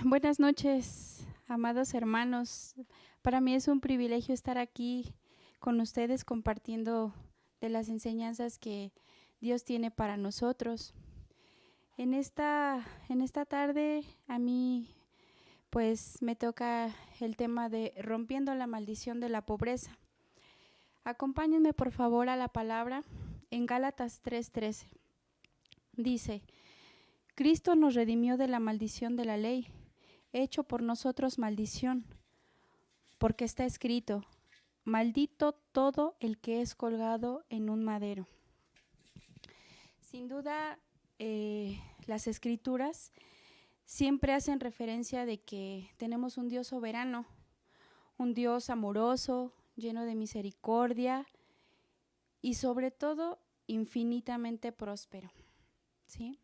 Buenas noches, amados hermanos. Para mí es un privilegio estar aquí con ustedes compartiendo de las enseñanzas que Dios tiene para nosotros. En esta tarde a mí pues me toca el tema de rompiendo la maldición de la pobreza. Acompáñenme por favor a la palabra en Gálatas 3:13. Dice: Cristo nos redimió de la maldición de la ley, hecho por nosotros maldición, porque está escrito: maldito todo el que es colgado en un madero. Sin duda, las escrituras siempre hacen referencia de que tenemos un Dios soberano, un Dios amoroso, lleno de misericordia y sobre todo infinitamente próspero, ¿sí?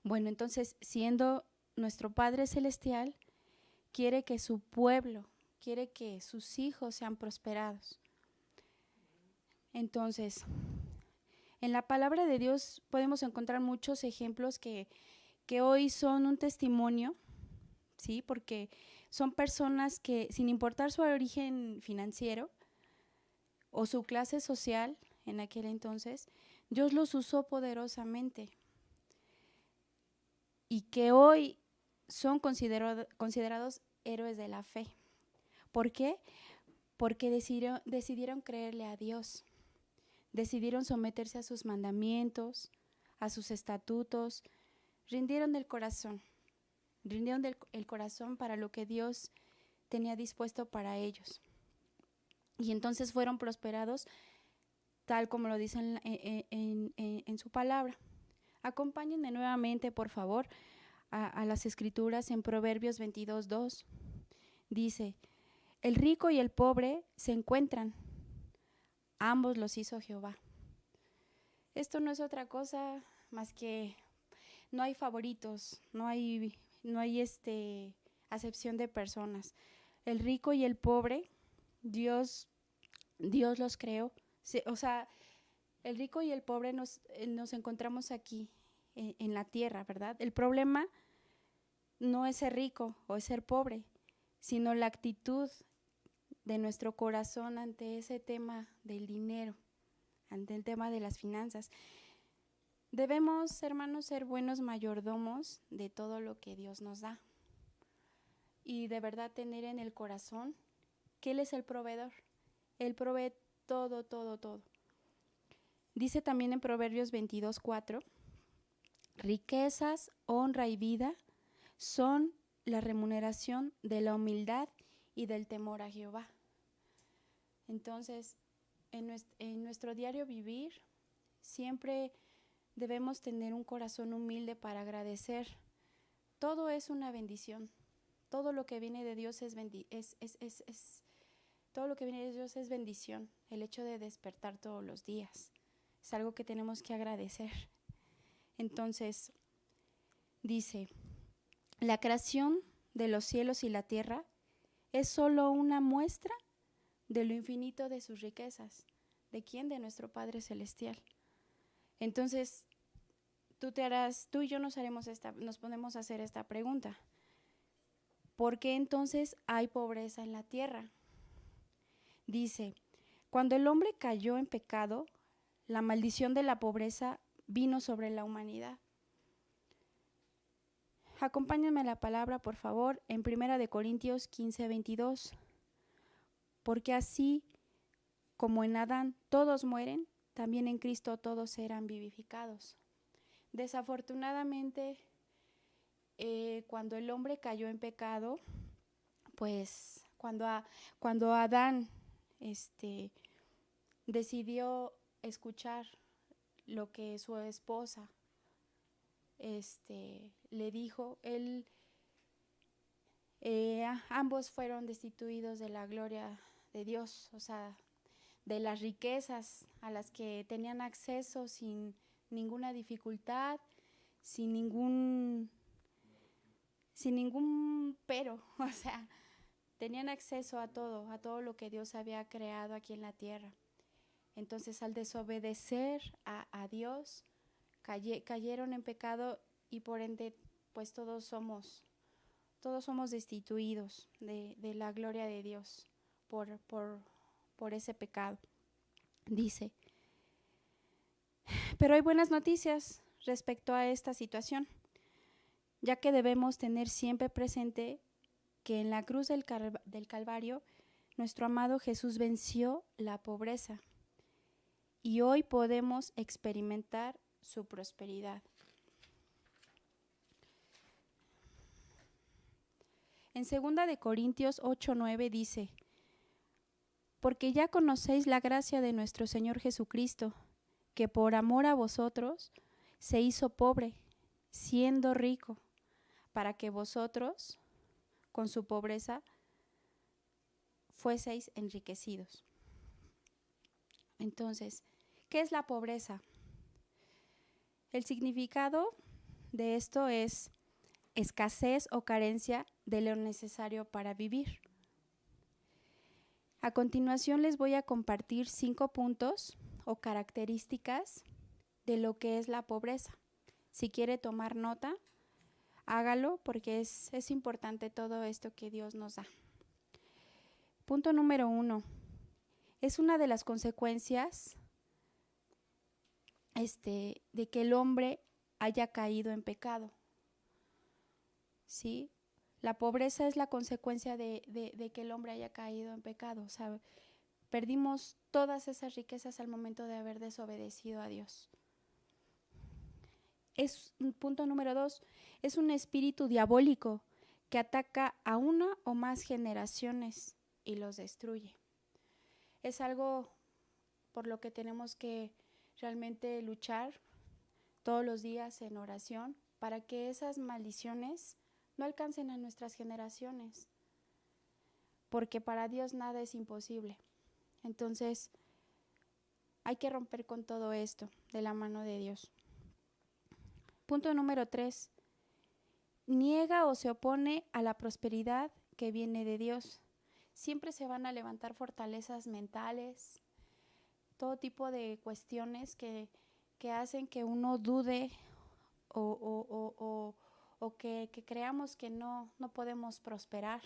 Bueno, entonces, siendo nuestro Padre Celestial, quiere que su pueblo, quiere que sus hijos sean prosperados. Entonces, en la palabra de Dios podemos encontrar muchos ejemplos que hoy son un testimonio, ¿sí? Porque son personas que, sin importar su origen financiero o su clase social en aquel entonces, Dios los usó poderosamente y que hoy son considerados héroes de la fe. ¿Por qué? Porque decidieron creerle a Dios, decidieron someterse a sus mandamientos, a sus estatutos, rindieron el corazón para lo que Dios tenía dispuesto para ellos. Y entonces fueron prosperados tal como lo dice en su palabra. Acompáñenme nuevamente, por favor, a las escrituras en Proverbios 22:2. Dice: el rico y el pobre se encuentran, ambos los hizo Jehová. Esto no es otra cosa más que no hay favoritos, no hay acepción de personas. El rico y el pobre, Dios los creó. O sea, el rico y el pobre nos encontramos aquí en la tierra, ¿verdad? El problema no es ser rico o ser pobre, sino la actitud de nuestro corazón ante ese tema del dinero, ante el tema de las finanzas. Debemos, hermanos, ser buenos mayordomos de todo lo que Dios nos da y de verdad tener en el corazón que Él es el proveedor. Él provee todo, todo, todo. Dice también en Proverbios 22:4: riquezas, honra y vida son la remuneración de la humildad y del temor a Jehová. Entonces, en nuestro diario vivir, siempre debemos tener un corazón humilde para agradecer. Todo es una bendición. Todo lo que viene de Dios todo lo que viene de Dios es bendición. El hecho de despertar todos los días es algo que tenemos que agradecer. Entonces, dice: la creación de los cielos y la tierra es solo una muestra de lo infinito de sus riquezas. ¿De quién? De nuestro Padre Celestial. Entonces, tú y yo nos ponemos a hacer esta pregunta: ¿por qué entonces hay pobreza en la tierra? Dice: cuando el hombre cayó en pecado, la maldición de la pobreza vino sobre la humanidad. Acompáñenme a la palabra, por favor, en 1 Corintios 15:22. Porque así como en Adán todos mueren, también en Cristo todos serán vivificados. Desafortunadamente, cuando el hombre cayó en pecado, pues cuando Adán decidió escuchar lo que su esposa le dijo, ambos fueron destituidos de la gloria de Dios, o sea, de las riquezas a las que tenían acceso sin ninguna dificultad, sin ningún pero, o sea, tenían acceso a todo lo que Dios había creado aquí en la tierra. Entonces, al desobedecer a Dios, cayeron en pecado y por ende pues todos somos destituidos de la gloria de Dios por ese pecado. Dice, pero hay buenas noticias respecto a esta situación, ya que debemos tener siempre presente que en la cruz del Calvario nuestro amado Jesús venció la pobreza y hoy podemos experimentar su prosperidad. En 2 Corintios 8:9 dice, porque ya conocéis la gracia de nuestro Señor Jesucristo, que por amor a vosotros se hizo pobre, siendo rico, para que vosotros, con su pobreza, fueseis enriquecidos. Entonces, ¿qué es la pobreza? El significado de esto es escasez o carencia de lo necesario para vivir. A continuación les voy a compartir 5 puntos o características de lo que es la pobreza. Si quiere tomar nota, hágalo porque es importante todo esto que Dios nos da. Punto número 1. Es una de las consecuencias de que el hombre haya caído en pecado. ¿Sí? La pobreza es la consecuencia de que el hombre haya caído en pecado. O sea, perdimos todas esas riquezas al momento de haber desobedecido a Dios. Punto número 2. Es un espíritu diabólico que ataca a una o más generaciones y los destruye. Es algo por lo que tenemos que realmente luchar todos los días en oración para que esas maldiciones no alcancen a nuestras generaciones, porque para Dios nada es imposible. Entonces, hay que romper con todo esto de la mano de Dios. Punto número 3. Niega o se opone a la prosperidad que viene de Dios. Siempre se van a levantar fortalezas mentales, todo tipo de cuestiones que hacen que uno dude o que creamos que no podemos prosperar,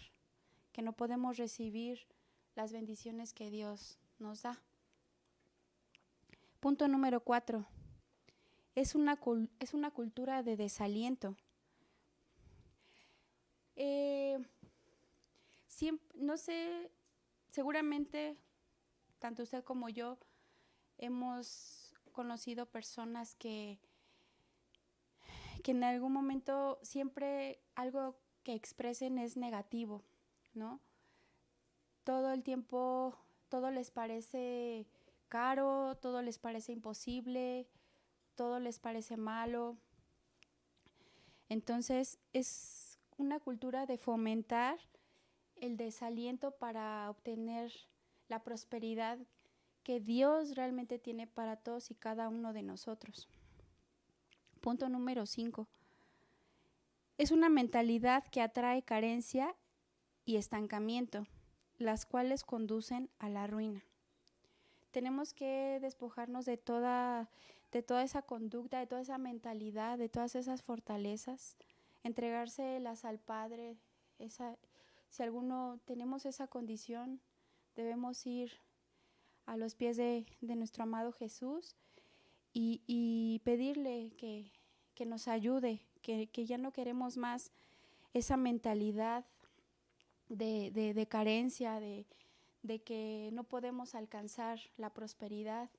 que no podemos recibir las bendiciones que Dios nos da. Punto número 4. Es una cultura de desaliento. No sé, seguramente tanto usted como yo hemos conocido personas que en algún momento siempre algo que expresen es negativo, ¿no? Todo el tiempo, todo les parece caro, todo les parece imposible, todo les parece malo. Entonces, es una cultura de fomentar el desaliento para obtener la prosperidad que Dios realmente tiene para todos y cada uno de nosotros. Punto número 5. Es una mentalidad que atrae carencia y estancamiento, las cuales conducen a la ruina. Tenemos que despojarnos de toda esa conducta, de toda esa mentalidad, de todas esas fortalezas, entregárselas al Padre. Si alguno tenemos esa condición, debemos ir a los pies de nuestro amado Jesús y pedirle que nos ayude, que ya no queremos más esa mentalidad de carencia, de que no podemos alcanzar la prosperidad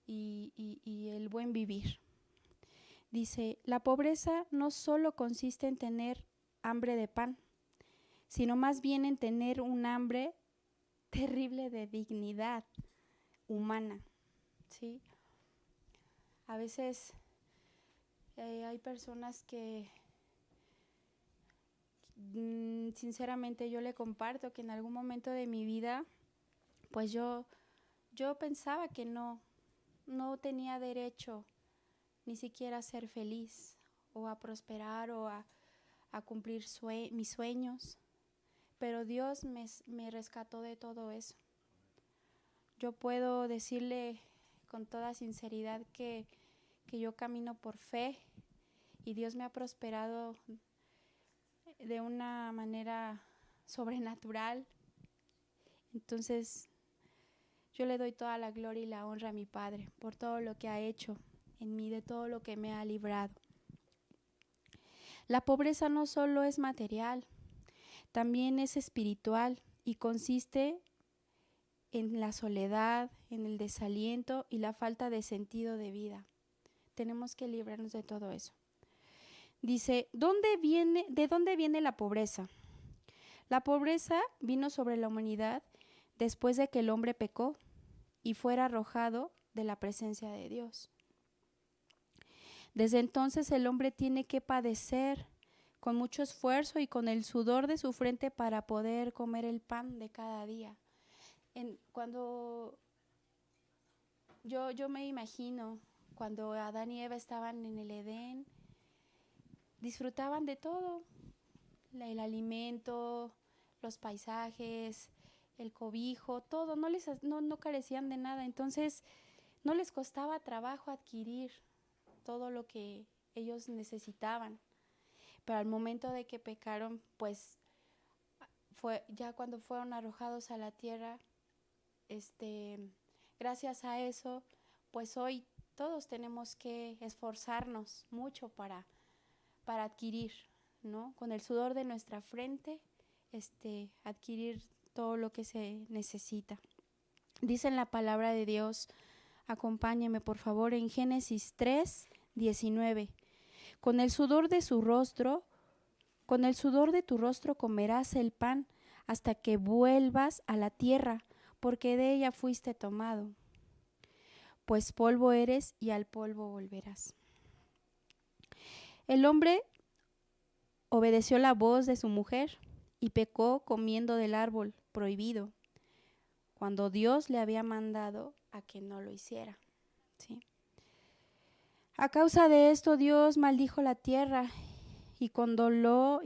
y el buen vivir. Dice, la pobreza no solo consiste en tener hambre de pan, sino más bien en tener un hambre terrible de dignidad humana, ¿sí? A veces hay personas que sinceramente yo le comparto que en algún momento de mi vida pues yo pensaba que no tenía derecho ni siquiera a ser feliz o a prosperar o a cumplir mis sueños, pero Dios me rescató de todo eso. Yo puedo decirle con toda sinceridad que yo camino por fe y Dios me ha prosperado de una manera sobrenatural. Entonces, yo le doy toda la gloria y la honra a mi Padre por todo lo que ha hecho en mí, de todo lo que me ha librado. La pobreza no solo es material, también es espiritual y consiste en la soledad, en el desaliento y la falta de sentido de vida. Tenemos que librarnos de todo eso. Dice, ¿de dónde viene la pobreza? La pobreza vino sobre la humanidad después de que el hombre pecó y fuera arrojado de la presencia de Dios. Desde entonces el hombre tiene que padecer con mucho esfuerzo y con el sudor de su frente para poder comer el pan de cada día. Cuando yo me imagino, cuando Adán y Eva estaban en el Edén, disfrutaban de todo, el alimento, los paisajes, el cobijo, todo, no carecían de nada. Entonces no les costaba trabajo adquirir todo lo que ellos necesitaban. Pero al momento de que pecaron, pues fue ya cuando fueron arrojados a la tierra, gracias a eso, pues hoy todos tenemos que esforzarnos mucho para adquirir, ¿no? Con el sudor de nuestra frente, adquirir todo lo que se necesita. Dice en la palabra de Dios, acompáñeme por favor en Génesis 3:19. Con el sudor de tu rostro comerás el pan hasta que vuelvas a la tierra, porque de ella fuiste tomado. Pues polvo eres y al polvo volverás. El hombre obedeció la voz de su mujer y pecó comiendo del árbol prohibido, cuando Dios le había mandado a que no lo hiciera. ¿Sí? A causa de esto Dios maldijo la tierra y con dolor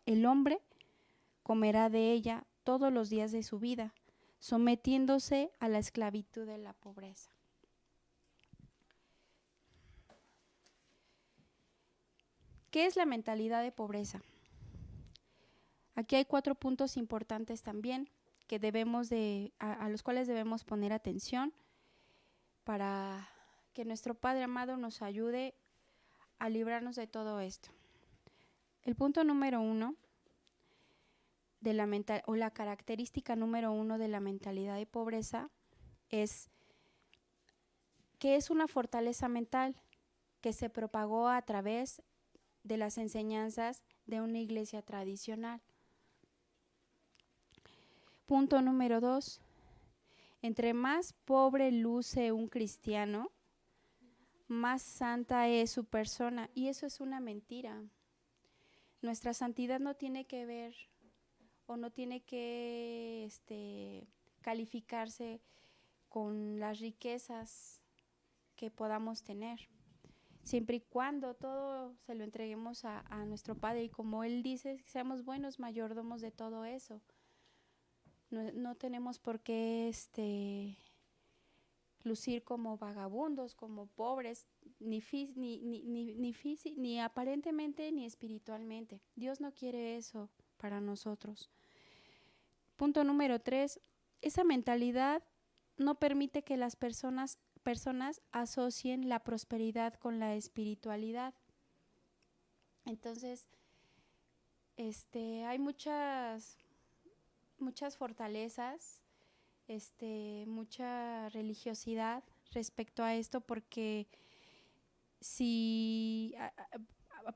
el hombre comerá de ella todos los días de su vida, sometiéndose a la esclavitud de la pobreza. ¿Qué es la mentalidad de pobreza? Aquí hay 4 puntos importantes también que a los cuales debemos poner atención para que nuestro Padre amado nos ayude a librarnos de todo esto. El punto número 1 la característica número 1 de la mentalidad de pobreza es que es una fortaleza mental que se propagó a través de las enseñanzas de una iglesia tradicional. Punto número 2. Entre más pobre luce un cristiano, más santa es su persona. Y eso es una mentira. Nuestra santidad no tiene que ver o no tiene que calificarse con las riquezas que podamos tener. Siempre y cuando todo se lo entreguemos a nuestro Padre, y como Él dice, seamos buenos mayordomos de todo eso. No tenemos por qué lucir como vagabundos, como pobres, ni aparentemente ni espiritualmente. Dios no quiere eso para nosotros. Punto número 3. Esa mentalidad no permite que las personas asocien la prosperidad con la espiritualidad. Entonces, hay muchas fortalezas, mucha religiosidad respecto a esto, porque si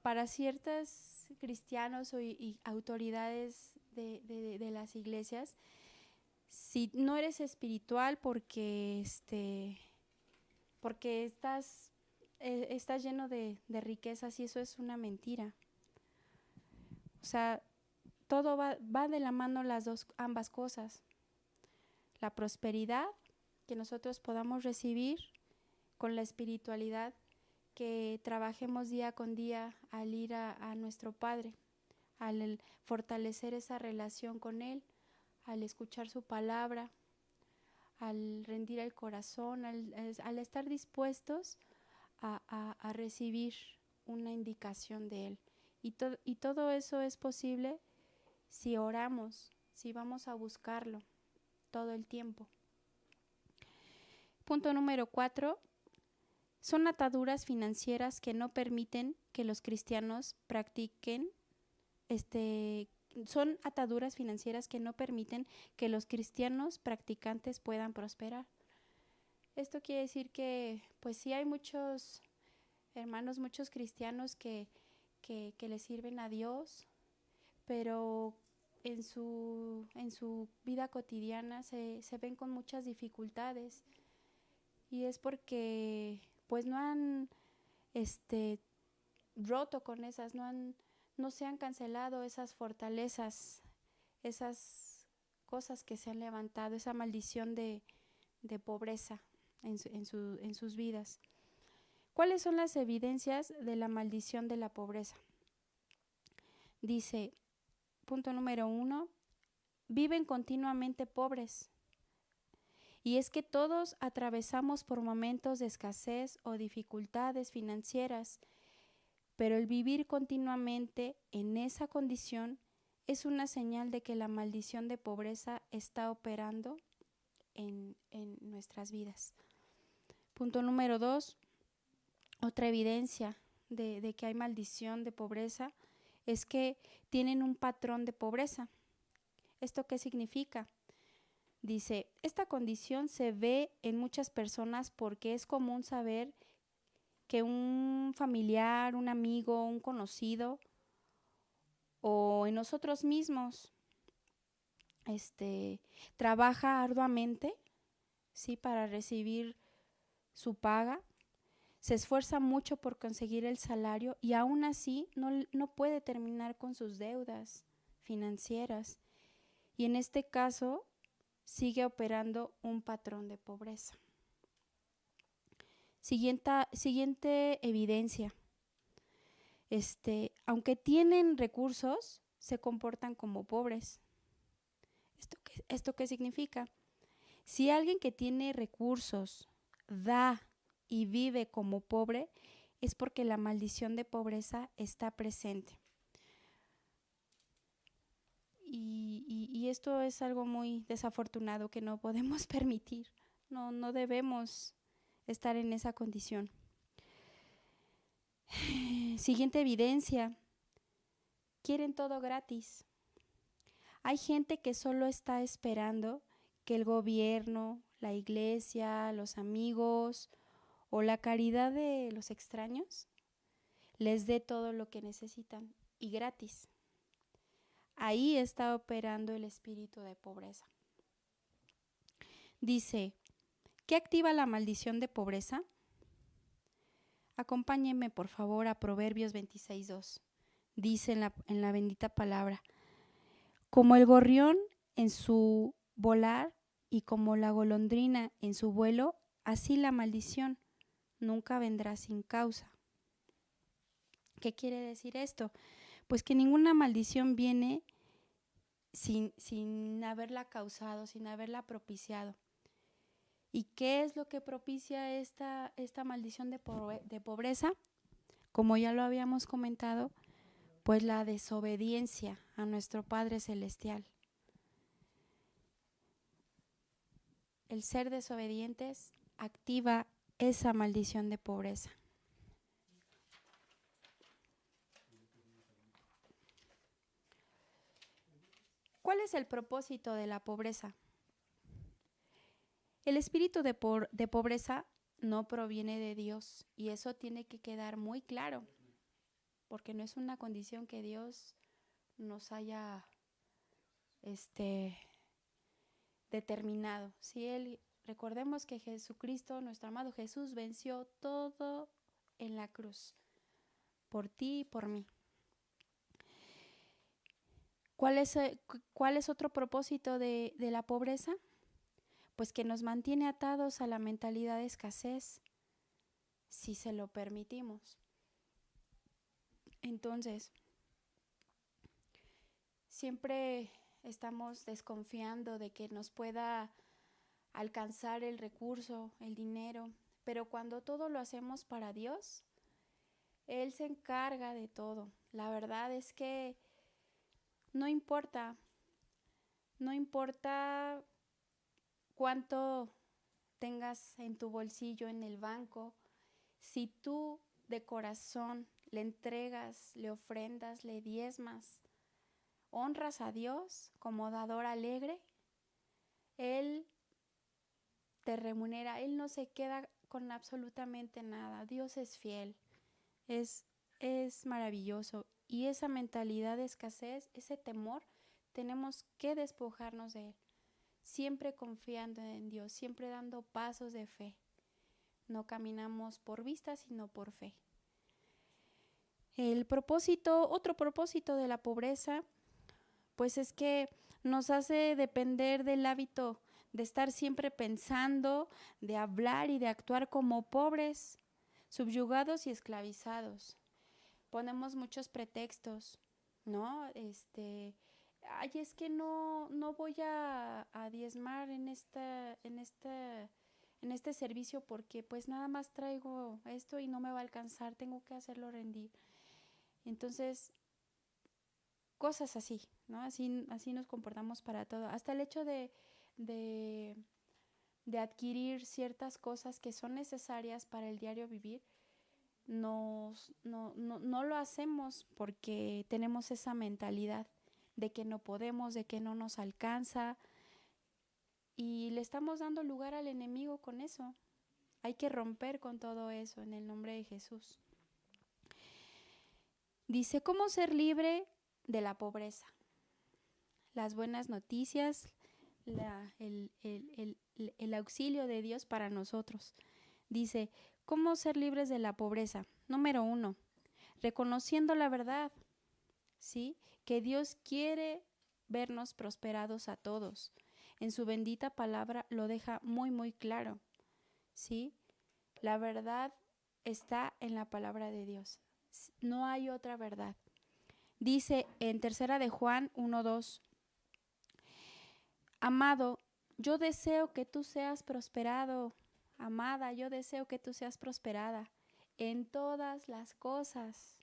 para ciertos cristianos y autoridades de las iglesias, si no eres espiritual porque estás lleno de riquezas, y eso es una mentira. O sea, todo va de la mano ambas cosas. La prosperidad que nosotros podamos recibir con la espiritualidad, que trabajemos día con día al ir a nuestro Padre, al fortalecer esa relación con Él, al escuchar su palabra, al rendir el corazón, al estar dispuestos a recibir una indicación de Él. Y todo eso es posible si oramos, si vamos a buscarlo todo el tiempo. Punto número 4. Son ataduras financieras que no permiten que los cristianos practiquen, son ataduras financieras que no permiten que los cristianos practicantes puedan prosperar. Esto quiere decir que, pues sí hay muchos hermanos, muchos cristianos que le sirven a Dios, pero en su vida cotidiana se ven con muchas dificultades, y es porque pues no han roto con esas, no se han cancelado esas fortalezas, esas cosas que se han levantado, esa maldición de pobreza en sus vidas. ¿Cuáles son las evidencias de la maldición de la pobreza? Dice, punto número 1, viven continuamente pobres. Y es que todos atravesamos por momentos de escasez o dificultades financieras, pero el vivir continuamente en esa condición es una señal de que la maldición de pobreza está operando en nuestras vidas. Punto número 2, otra evidencia de que hay maldición de pobreza es que tienen un patrón de pobreza. ¿Esto qué significa? Dice, esta condición se ve en muchas personas porque es común saber que un familiar, un amigo, un conocido o en nosotros mismos trabaja arduamente, ¿sí?, para recibir su paga, se esfuerza mucho por conseguir el salario y aún así no puede terminar con sus deudas financieras. Y en este caso sigue operando un patrón de pobreza. Siguiente evidencia. Aunque tienen recursos, se comportan como pobres. ¿Esto qué significa? Si alguien que tiene recursos da y vive como pobre, es porque la maldición de pobreza está presente. Y esto es algo muy desafortunado que no podemos permitir. No debemos estar en esa condición. Siguiente evidencia. Quieren todo gratis. Hay gente que solo está esperando que el gobierno, la iglesia, los amigos o la caridad de los extraños les dé todo lo que necesitan y gratis. Ahí está operando el espíritu de pobreza. Dice, ¿qué activa la maldición de pobreza? Acompáñenme por favor a Proverbios 26:2. Dice en la bendita palabra, como el gorrión en su volar y como la golondrina en su vuelo, así la maldición nunca vendrá sin causa. ¿Qué quiere decir esto? Pues que ninguna maldición viene sin haberla causado, sin haberla propiciado. ¿Y qué es lo que propicia esta maldición de pobreza? Como ya lo habíamos comentado, pues la desobediencia a nuestro Padre Celestial. El ser desobedientes activa esa maldición de pobreza. ¿Cuál es el propósito de la pobreza? El espíritu de pobreza no proviene de Dios, y eso tiene que quedar muy claro, porque no es una condición que Dios nos haya determinado. Si recordemos que Jesucristo, nuestro amado Jesús, venció todo en la cruz, por ti y por mí. ¿Cuál es otro propósito de la pobreza? Pues que nos mantiene atados a la mentalidad de escasez, si se lo permitimos. Entonces, siempre estamos desconfiando de que nos pueda alcanzar el recurso, el dinero, pero cuando todo lo hacemos para Dios, Él se encarga de todo. La verdad es que no importa, no importa cuánto tengas en tu bolsillo, en el banco, si tú de corazón le entregas, le ofrendas, le diezmas, honras a Dios como dador alegre, Él te remunera, Él no se queda con absolutamente nada. Dios es fiel, es, es maravilloso. Y esa mentalidad de escasez, ese temor, tenemos que despojarnos de él, siempre confiando en Dios, siempre dando pasos de fe. No caminamos por vista, sino por fe. Otro propósito de la pobreza, pues es que nos hace depender del hábito de estar siempre pensando, de hablar y de actuar como pobres, subyugados y esclavizados. Ponemos muchos pretextos, ¿no? Ay, es que no voy a diezmar en este servicio porque pues nada más traigo esto y no me va a alcanzar, tengo que hacerlo rendir. Entonces, cosas así, ¿no? Así nos comportamos para todo. Hasta el hecho de, de adquirir ciertas cosas que son necesarias para el diario vivir, no lo hacemos porque tenemos esa mentalidad de que no podemos, de que no nos alcanza y le estamos dando lugar al enemigo con eso. Hay que romper con todo eso en el nombre de Jesús. Dice, ¿cómo ser libre de la pobreza? Las buenas noticias, el auxilio de Dios para nosotros. Dice, ¿cómo ser libres de la pobreza? Número 1, reconociendo la verdad, ¿sí? Que Dios quiere vernos prosperados a todos. En su bendita palabra lo deja muy, muy claro, ¿sí? La verdad está en la palabra de Dios. No hay otra verdad. Dice en 3 de Juan 1:2, amado, yo deseo que tú seas prosperado. Amada, yo deseo que tú seas prosperada en todas las cosas.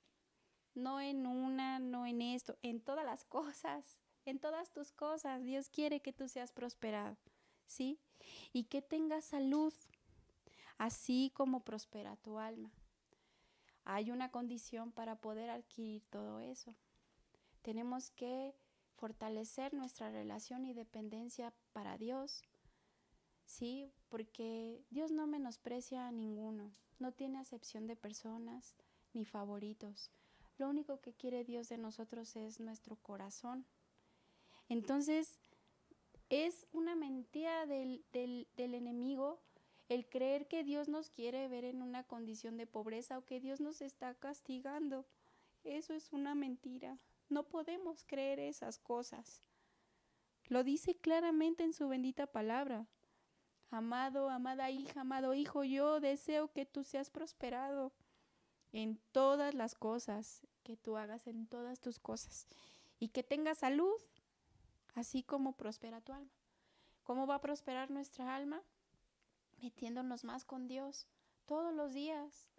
No en una, no en esto, en todas las cosas, en todas tus cosas. Dios quiere que tú seas prosperado, ¿sí? Y que tengas salud, así como prospera tu alma. Hay una condición para poder adquirir todo eso. Tenemos que fortalecer nuestra relación y dependencia para Dios, ¿sí? Porque Dios no menosprecia a ninguno, no tiene acepción de personas ni favoritos. Lo único que quiere Dios de nosotros es nuestro corazón. Entonces, es una mentira del enemigo el creer que Dios nos quiere ver en una condición de pobreza o que Dios nos está castigando. Eso es una mentira. No podemos creer esas cosas. Lo dice claramente en su bendita palabra. Amado, amada hija, amado hijo, yo deseo que tú seas prosperado en todas las cosas, que tú hagas en todas tus cosas y que tengas salud, así como prospera tu alma. ¿Cómo va a prosperar nuestra alma? Metiéndonos más con Dios todos los días.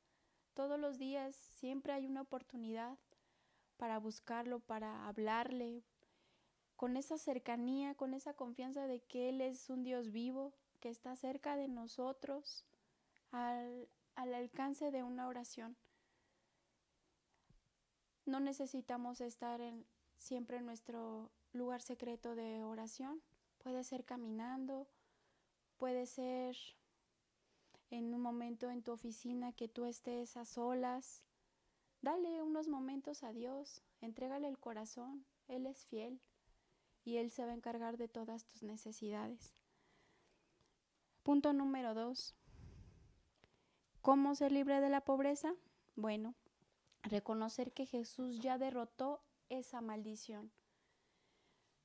Todos los días siempre hay una oportunidad para buscarlo, para hablarle, con esa cercanía, con esa confianza de que Él es un Dios vivo, que está cerca de nosotros, al alcance de una oración. No necesitamos estar siempre en nuestro lugar secreto de oración. Puede ser caminando, puede ser en un momento en tu oficina que tú estés a solas. Dale unos momentos a Dios, entrégale el corazón, Él es fiel y Él se va a encargar de todas tus necesidades. Punto número 2. ¿Cómo ser libre de la pobreza? Bueno, reconocer que Jesús ya derrotó esa maldición.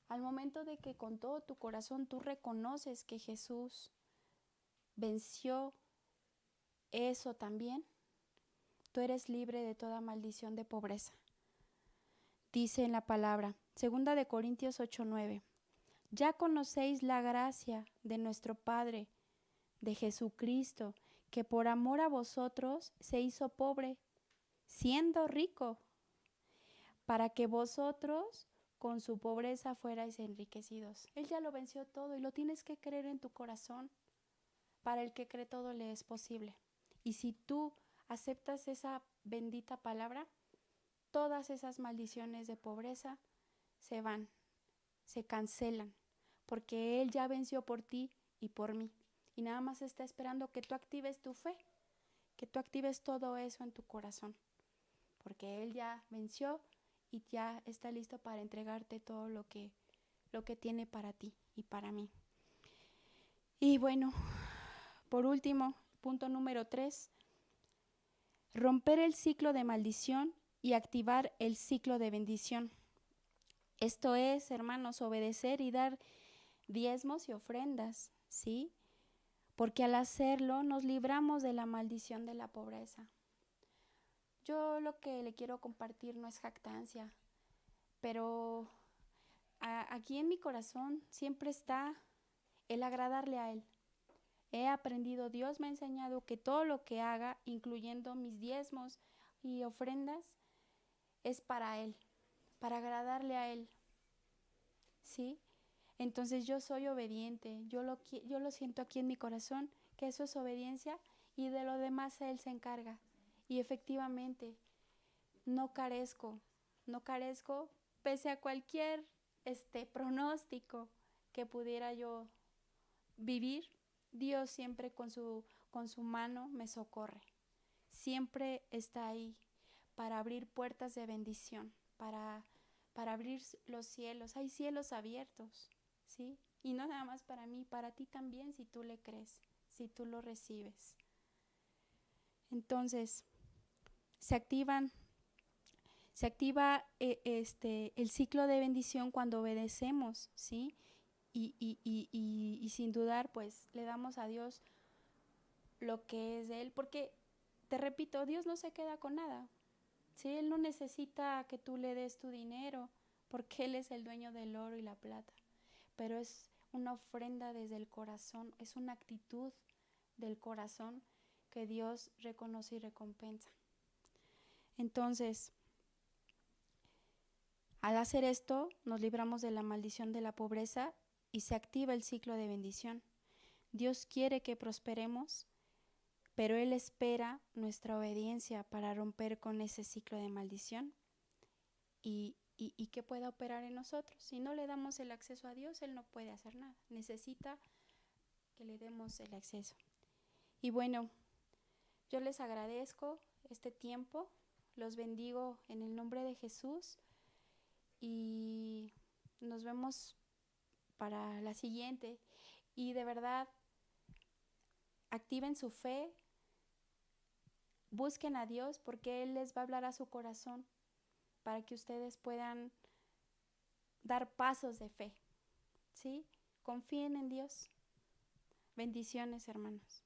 Al momento de que con todo tu corazón tú reconoces que Jesús venció eso también, tú eres libre de toda maldición de pobreza. Dice en la palabra, 2 Corintios 8:9, ya conocéis la gracia de nuestro Padre, de Jesucristo, que por amor a vosotros se hizo pobre, siendo rico, para que vosotros con su pobreza fuerais enriquecidos. Él ya lo venció todo y lo tienes que creer en tu corazón. Para el que cree todo le es posible. Y si tú aceptas esa bendita palabra, todas esas maldiciones de pobreza se van, se cancelan, porque Él ya venció por ti y por mí. Y nada más está esperando que tú actives tu fe, que tú actives todo eso en tu corazón, porque Él ya venció y ya está listo para entregarte todo lo que tiene para ti y para mí. Y bueno, por último, punto número 3, romper el ciclo de maldición y activar el ciclo de bendición. Esto es, hermanos, obedecer y dar diezmos y ofrendas, ¿sí? Porque al hacerlo nos libramos de la maldición de la pobreza. Yo lo que le quiero compartir no es jactancia, pero aquí en mi corazón siempre está el agradarle a Él. He aprendido, Dios me ha enseñado que todo lo que haga, incluyendo mis diezmos y ofrendas, es para Él, para agradarle a Él, ¿sí? Entonces yo soy obediente, yo lo siento aquí en mi corazón, que eso es obediencia y de lo demás Él se encarga. Y efectivamente, no carezco pese a cualquier pronóstico que pudiera yo vivir. Dios siempre con su mano me socorre. Siempre está ahí para abrir puertas de bendición, para abrir los cielos. Hay cielos abiertos, ¿sí? Y no nada más para mí, para ti también, si tú le crees, si tú lo recibes. Entonces, se activa el ciclo de bendición cuando obedecemos, ¿sí? Y sin dudar, pues, le damos a Dios lo que es de Él, porque, te repito, Dios no se queda con nada, ¿sí? Él no necesita que tú le des tu dinero, porque Él es el dueño del oro y la plata, pero es una ofrenda desde el corazón, es una actitud del corazón que Dios reconoce y recompensa. Entonces, al hacer esto, nos libramos de la maldición de la pobreza y se activa el ciclo de bendición. Dios quiere que prosperemos, pero Él espera nuestra obediencia para romper con ese ciclo de maldición y que pueda operar en nosotros. Si no le damos el acceso a Dios, Él no puede hacer nada. Necesita que le demos el acceso. Y bueno, yo les agradezco este tiempo, los bendigo en el nombre de Jesús y nos vemos para la siguiente. Y de verdad, activen su fe, busquen a Dios porque Él les va a hablar a su corazón para que ustedes puedan dar pasos de fe, ¿sí? Confíen en Dios. Bendiciones, hermanos.